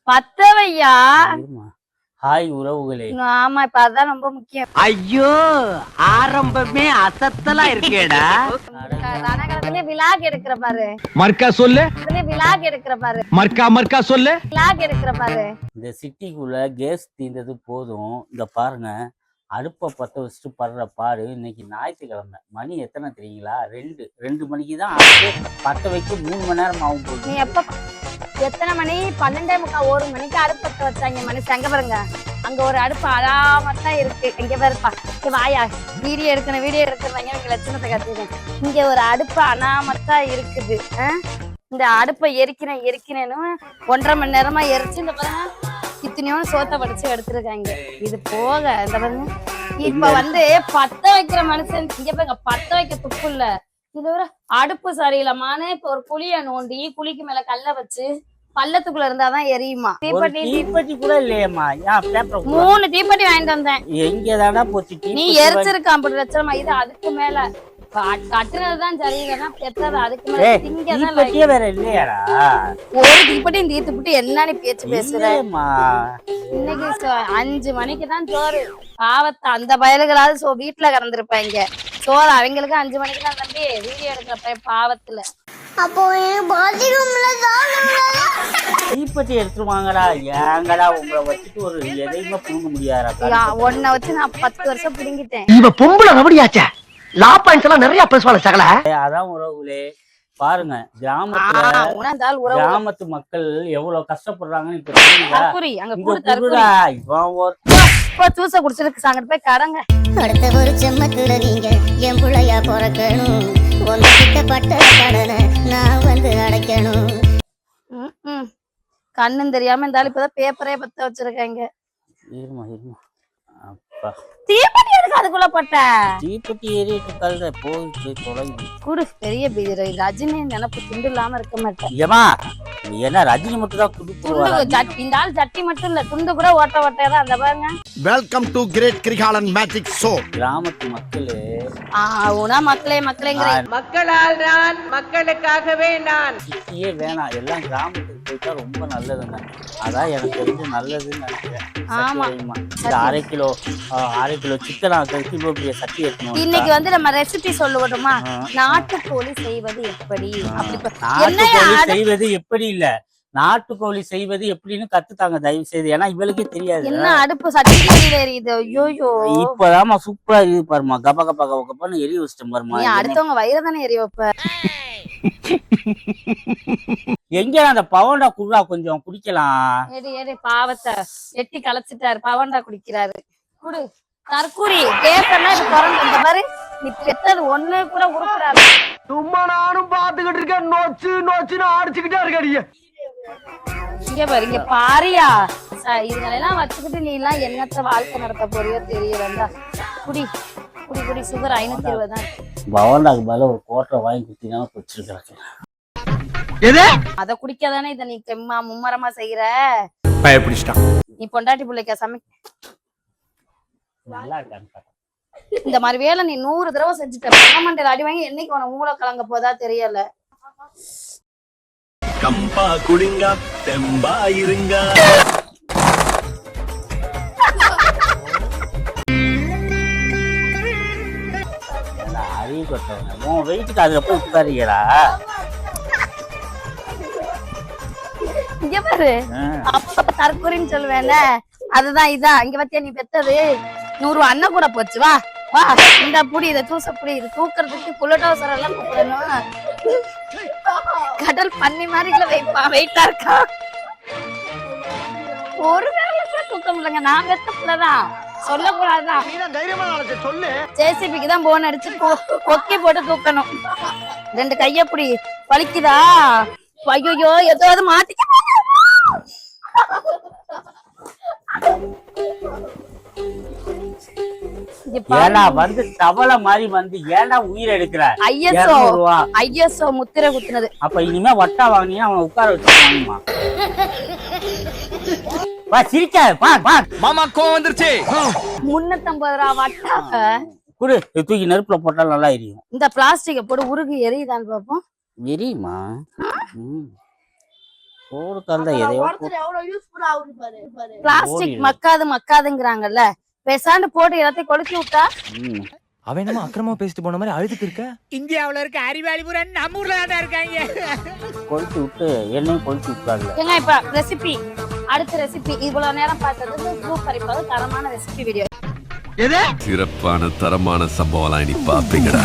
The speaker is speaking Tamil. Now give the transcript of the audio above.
பத்தவையா? ஹாய் உறவுகளே. ஆமா, இப்ப அதான் ரொம்ப முக்கியம். ஐயோ, ஆரம்பமே அசத்தலா இருக்கேடா. ரணகலத்திலே விலாக் எடுக்கிற பாரு. மர்க்கா சொல்லு. விலாக் எடுக்கிற பாரு. மர்க்கா சொல்லு. விலாக் எடுக்கிற பாரு. இந்த சிட்டிக்குள்ள கேஸ் தீர்ந்தது போதும். இந்த பாருங்க, அடுப்பை பற்ற வச்சுட்டு படுற பாடு. இன்னைக்கு ஞாயிற்றுக்கிழமை, மணி எத்தனை தெரியுங்களா? 2 மணிக்கு தான் பற்ற வைக்க 3 மணி நேரம் ஆகும் போகுது. நீ எப்ப எத்தனை மணி? 12:45 1 மணிக்கு அடுப்பத்தை வச்சாங்க. மணி செங்க பாருங்க, அங்க ஒரு அடுப்பு அழாமத்தான் இருக்கு. இங்க பாருப்பா, வாயா வீடியோ எடுக்கிறவங்க எனக்கு லட்சணத்தை கத்துக்கேன். இங்க ஒரு அடுப்பு அனாமத்தா இருக்குது. இந்த அடுப்பை எரிக்கிறேன்னு 1.5 மணி நேரமா எரிச்சு இந்த பாருங்க இத்தனையோன்னு சோத்தை வடிச்சு எடுத்துருக்காங்க. இது போக இந்த பாருங்க, இப்ப பத்த வைக்கிற மனுஷன் இங்க பாருங்க, பத்த வைக்க துப்பு இல்ல. இது ஒரு அடுப்பு சரியில்லமானு இப்ப ஒரு குழிய நோண்டி குழிக்கு மேல கல்ல வச்சு பள்ளத்துக்குள்ள இருந்தாதான் எரியுமா. தீப்பெட்டி கூட இல்லையம்மா. 3 தீப்பெட்டி வாங்கிட்டு வந்தேன். எங்கதானா போச்சு? நீ எரிச்சிருக்கான் அப்படி லட்சணமா. இது அதுக்கு மேல கட்டுனதுதான் சரியில்லைன்னா பெற்றது அதுக்கு மேல திங்கதான் வேற இல்லையாடா? ஒரு தீப்பெட்டியும் தீர்த்துப்பட்டு என்ன பேச்சு பேசுறேம்மா. இன்னைக்கு 5 மணிக்கு தான் சோறு. பாவத்தை அந்த பயலுகளாவது வீட்டுல கறந்துருப்பாங்க. சோறு அவங்களுக்கு 5 மணிக்கு தான். தம்பி வீடியோ எடுக்கிறப்ப பாவத்துல அப்போ தீப்பெட்டி எடுத்துருவாங்கடா. ஏங்கடா உங்களை வச்சுட்டு ஒரு எதையுமே புடுங்க முடியாதா? உன்னை வச்சு நான் 10 வருஷம் பிடுங்கிட்டேன். இவ பொம்பளை அப்படியாச்சா? லா பாயிண்ட்ஸ் எல்லாம் நிறைய பேசுவாங்க சகல. அதான் உறவுகளே, பாருங்க கிராமத்து மக்கள் எவ்வளவு கஷ்டப்படுறாங்கன்னு இப்ப ஜூஸ குடிச்சிருக்கு. சாங்கிட்டு போய் கடங்க. அடுத்த ஒரு செம்மத்துல நீங்க என் பிள்ளையா பிறக்கணும். உங்ககிட்ட பட்ட கடனை நான் அடைக்கணும். கண்ணும் தெரியாம இருந்தாலும் இப்பதான் பேப்பரே பத்த வச்சிருக்காங்க. தீப்பெட்டி எதுக்கு அதுக்குள்ள போட்ட? தீப்பெட்டி ஏறிட்டு கல்ற போயிட்டு தொலைஞ்சு குடு. பெரிய ரஜினி நினைப்பு துண்டு இல்லாம இருக்க மாட்டேன். ஏமா என்ன ரஜினி மட்டும் தான் துண்டு? இந்த ஆள் சட்டி மட்டும் இல்ல, துண்டு கூட ஓட்ட ஓட்டையதான். அந்த பாருங்க. Welcome to great Kirikalan magic show. கிராமத்து மக்களே, மக்களேங்கிற மக்களால் நான், மக்களுக்காகவே நான். சிட்டியே வேணாம், எல்லாம் கிராமத்துக்கு போயிட்டா ரொம்ப நல்லதுங்க. அதான் எனக்கு தெரிஞ்சு நல்லதுன்னு நினைக்கிறேன். ஆமா, இந்த 1/2 கிலோ சிக்கன் ஆக்கிறதுக்கு இவ்வளவு பெரிய சட்டி எடுக்கணும். இன்னைக்கு நம்ம ரெசிபி சொல்லுவோமா? நாட்டுக்கோழி செய்வது எப்படி? நாட்டுக்கோழி செய்வது எப்படி இல்ல, நாட்டுக்கோழி செய்வது எப்படின்னு கத்துத்தாங்க தயவு செய்து. ஏன்னா இவளுக்கே தெரியாது. என்ன அடுப்பு சட்டி எரியுது. ஐயோ, இப்பதாமா சூப்பரா இது பாருமா. கப்பன்னு எரிய வச்சிட்டேன் பாருமா. அடுத்தவங்க வயிறு தானே எரிய வைப்ப. எங்க அந்த பவண்டா குள்ளா கொஞ்சம் குடிக்கலாம். பாவத்தை எட்டி கலைச்சிட்டாரு. பவண்டா குடிக்கிறாரு. குடு. தற்கூரி கேட்டனா இது குறந்து. இந்த மாதிரி நீ பெத்தது ஒண்ணு கூட உருப்புறாரு. சும்மா நானும் பாத்துக்கிட்டு இருக்கேன். நோச்சுன்னு அடிச்சுக்கிட்டே இருக்காடிய. இங்க பாரு, இங்க பாரியா. இதெல்லாம் வச்சுக்கிட்டு நீ எல்லாம் என்னத்த வாழ்க்கை நடத்த போறியோ தெரியலண்டா. குடி குடி குடி. சுகர் 520 தான். பவண்டாக்கு மேல ஒரு கோட்டை வாங்கி குத்தினா குடிச்சிருக்காங்க. அத குடிக்காதானே இத நீ மும்மரமா செய்யற. பயப்பிடிச்சிட்டான். நீ பொண்டாட்டி பிள்ளைக்க நல்லா இருக்காங்க. இந்த மாதிரி வேலை நீ 100 தடவை செஞ்சுட்ட. மண்டல அடி வாங்கி என்னைக்கு உன மூளை கலங்க போதா தெரியல. கம்பா குடிங்க, தெம்பா இருங்க. அறிவு கட்டவங்க உன் வெயிட்டுக்கு அதுல போய் உட்காருங்கடா. இங்க பாரு, அப்ப தற்கொலைன்னு சொல்லுவேன்ல, அதுதான் இதான். இங்க பத்தியா நீ பெத்தது 100 அண்ணன் கூட போச்சு. வா வா, இந்த புடி, இதை தூச புடி. இது தூக்குறதுக்கு புல்லட்டோசர் எல்லாம் கூப்பிடணும். கடல் பண்ணி மாதிரி வைப்பா. வெயிட்டா இருக்கா? ஒரு வேலை கூட தூக்க முடியலங்க. நான் பெத்த பிள்ளைதான், சொல்லக்கூடாதுதான். ஜேசிபிக்கு தான் போன் அடிச்சு கொக்கி போட்டு தூக்கணும். 2 கைய புடி. வலிக்குதா? ஐயோ, ஏதாவது மாட்டிக்க. ஏடா தவளை மாதிரி ஏடா உயிர் எடுக்கிற? ஐஎஸ்ஓ முத்திரை குத்துனது. அப்ப இனிமே வட்டா வாங்கினா அவனை உட்கார வச்சு வாங்குமா? வா சிரிக்க. மாமா கோவம் வந்துருச்சு. 350 ரூபா வட்டாக குடு. தூக்கி நெருப்புல போட்டா நல்லா எரியும். இந்த பிளாஸ்டிக்க போட்டு உருகு எரியுதான்னு பாப்போம். எரியுமா? சோறு கல்ல எதையோ பிளாஸ்டிக் மக்காதுங்கிறாங்கல்ல, பேசாண்டு போட்டு எல்லாத்தையும் கொளுத்தி விட்டா. அவன் என்னமோ அக்கிரமா பேசிட்டு போன மாதிரி அழுதுட்டு இருக்க. இந்தியாவுல இருக்க அறிவாளி பூரா நம்ம ஊர்ல தான் இருக்காங்க. கொளுத்தி விட்டு எண்ணெயும் கொளுத்தி விட்டாங்க. ஏங்க இப்ப ரெசிபி, அடுத்த ரெசிபி இவ்வளவு நேரம் பார்த்தது சூப்பர். இப்ப தரமான ரெசிபி வீடியோ. சிறப்பான தரமான சம்பவம் நீ பாப்பீங்கடா.